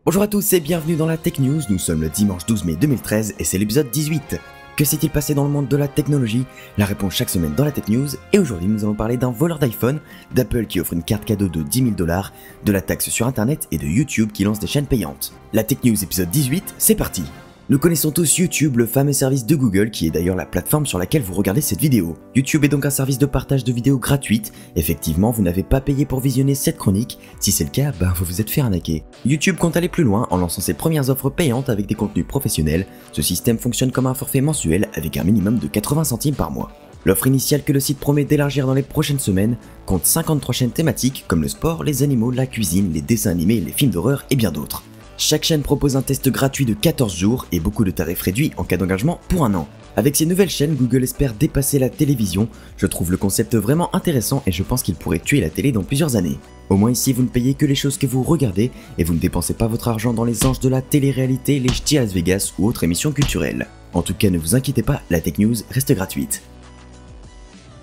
Bonjour à tous et bienvenue dans la Tech News, nous sommes le dimanche 12 mai 2013 et c'est l'épisode 18. Que s'est-il passé dans le monde de la technologie? La réponse chaque semaine dans la Tech News, et aujourd'hui nous allons parler d'un voleur d'iPhone, d'Apple qui offre une carte cadeau de 10 000 $, de la taxe sur internet et de YouTube qui lance des chaînes payantes. La Tech News épisode 18, c'est parti. Nous connaissons tous YouTube, le fameux service de Google qui est d'ailleurs la plateforme sur laquelle vous regardez cette vidéo. YouTube est donc un service de partage de vidéos gratuites. Effectivement, vous n'avez pas payé pour visionner cette chronique. Si c'est le cas, vous vous êtes fait arnaquer. YouTube compte aller plus loin en lançant ses premières offres payantes avec des contenus professionnels. Ce système fonctionne comme un forfait mensuel avec un minimum de 80 centimes par mois. L'offre initiale que le site promet d'élargir dans les prochaines semaines compte 53 chaînes thématiques comme le sport, les animaux, la cuisine, les dessins animés, les films d'horreur et bien d'autres. Chaque chaîne propose un test gratuit de 14 jours et beaucoup de tarifs réduits en cas d'engagement pour un an. Avec ces nouvelles chaînes, Google espère dépasser la télévision. Je trouve le concept vraiment intéressant et je pense qu'il pourrait tuer la télé dans plusieurs années. Au moins ici, vous ne payez que les choses que vous regardez et vous ne dépensez pas votre argent dans les anges de la télé-réalité, les ch'tis à Las Vegas ou autres émissions culturelles. En tout cas, ne vous inquiétez pas, la Tech News reste gratuite.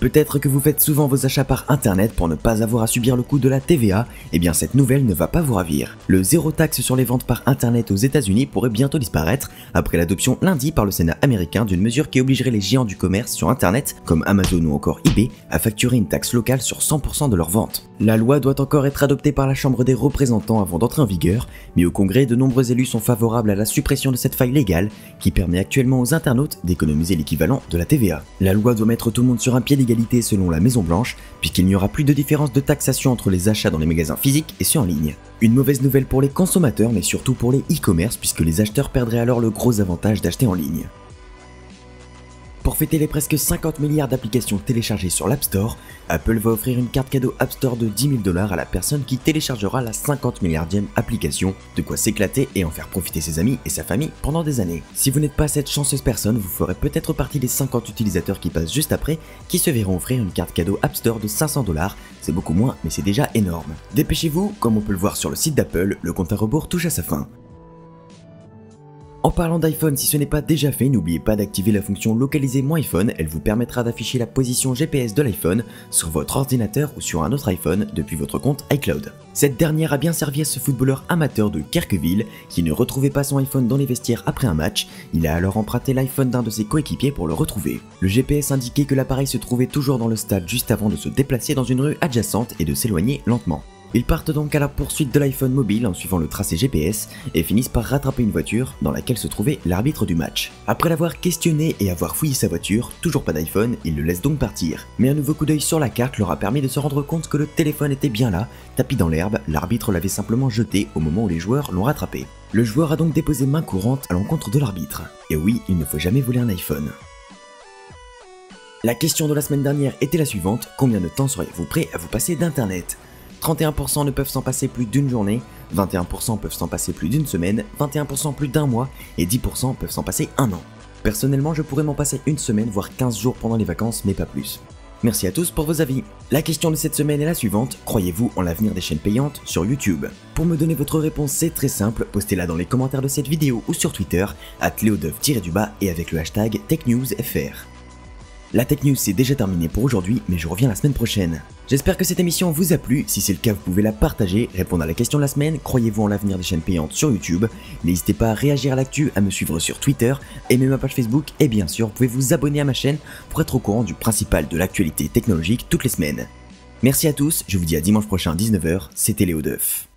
Peut-être que vous faites souvent vos achats par internet pour ne pas avoir à subir le coût de la TVA, et bien cette nouvelle ne va pas vous ravir. Le zéro taxe sur les ventes par internet aux États-Unis pourrait bientôt disparaître après l'adoption lundi par le Sénat américain d'une mesure qui obligerait les géants du commerce sur internet, comme Amazon ou encore eBay, à facturer une taxe locale sur 100% de leurs ventes. La loi doit encore être adoptée par la Chambre des représentants avant d'entrer en vigueur, mais au Congrès, de nombreux élus sont favorables à la suppression de cette faille légale qui permet actuellement aux internautes d'économiser l'équivalent de la TVA. La loi doit mettre tout le monde sur un pied d'égalité selon la Maison Blanche, puisqu'il n'y aura plus de différence de taxation entre les achats dans les magasins physiques et ceux en ligne. Une mauvaise nouvelle pour les consommateurs, mais surtout pour les e-commerce, puisque les acheteurs perdraient alors le gros avantage d'acheter en ligne. Pour fêter les presque 50 milliards d'applications téléchargées sur l'App Store, Apple va offrir une carte cadeau App Store de 10 000 $ à la personne qui téléchargera la 50 milliardième application, de quoi s'éclater et en faire profiter ses amis et sa famille pendant des années. Si vous n'êtes pas cette chanceuse personne, vous ferez peut-être partie des 50 utilisateurs qui passent juste après, qui se verront offrir une carte cadeau App Store de 500 $, c'est beaucoup moins mais c'est déjà énorme. Dépêchez-vous, comme on peut le voir sur le site d'Apple, le compte à rebours touche à sa fin. En parlant d'iPhone, si ce n'est pas déjà fait, n'oubliez pas d'activer la fonction localiser mon iPhone, elle vous permettra d'afficher la position GPS de l'iPhone sur votre ordinateur ou sur un autre iPhone depuis votre compte iCloud. Cette dernière a bien servi à ce footballeur amateur de Kirkville qui ne retrouvait pas son iPhone dans les vestiaires après un match, il a alors emprunté l'iPhone d'un de ses coéquipiers pour le retrouver. Le GPS indiquait que l'appareil se trouvait toujours dans le stade juste avant de se déplacer dans une rue adjacente et de s'éloigner lentement. Ils partent donc à la poursuite de l'iPhone mobile en suivant le tracé GPS et finissent par rattraper une voiture dans laquelle se trouvait l'arbitre du match. Après l'avoir questionné et avoir fouillé sa voiture, toujours pas d'iPhone, ils le laissent donc partir. Mais un nouveau coup d'œil sur la carte leur a permis de se rendre compte que le téléphone était bien là, tapis dans l'herbe, l'arbitre l'avait simplement jeté au moment où les joueurs l'ont rattrapé. Le joueur a donc déposé main courante à l'encontre de l'arbitre. Et oui, il ne faut jamais voler un iPhone. La question de la semaine dernière était la suivante, combien de temps seriez-vous prêt à vous passer d'internet ? 31% ne peuvent s'en passer plus d'une journée, 21% peuvent s'en passer plus d'une semaine, 21% plus d'un mois et 10% peuvent s'en passer un an. Personnellement, je pourrais m'en passer une semaine voire 15 jours pendant les vacances mais pas plus. Merci à tous pour vos avis. La question de cette semaine est la suivante, croyez-vous en l'avenir des chaînes payantes sur YouTube? Pour me donner votre réponse, c'est très simple, postez-la dans les commentaires de cette vidéo ou sur Twitter, @leodeuve_, et avec le hashtag TechNewsFR. La Tech News c'est déjà terminé pour aujourd'hui, mais je reviens la semaine prochaine. J'espère que cette émission vous a plu, si c'est le cas vous pouvez la partager, répondre à la question de la semaine, croyez-vous en l'avenir des chaînes payantes sur YouTube? N'hésitez pas à réagir à l'actu, à me suivre sur Twitter, aimer ma page Facebook et bien sûr vous pouvez vous abonner à ma chaîne pour être au courant du principal de l'actualité technologique toutes les semaines. Merci à tous, je vous dis à dimanche prochain à 19 h, c'était Léo Duff.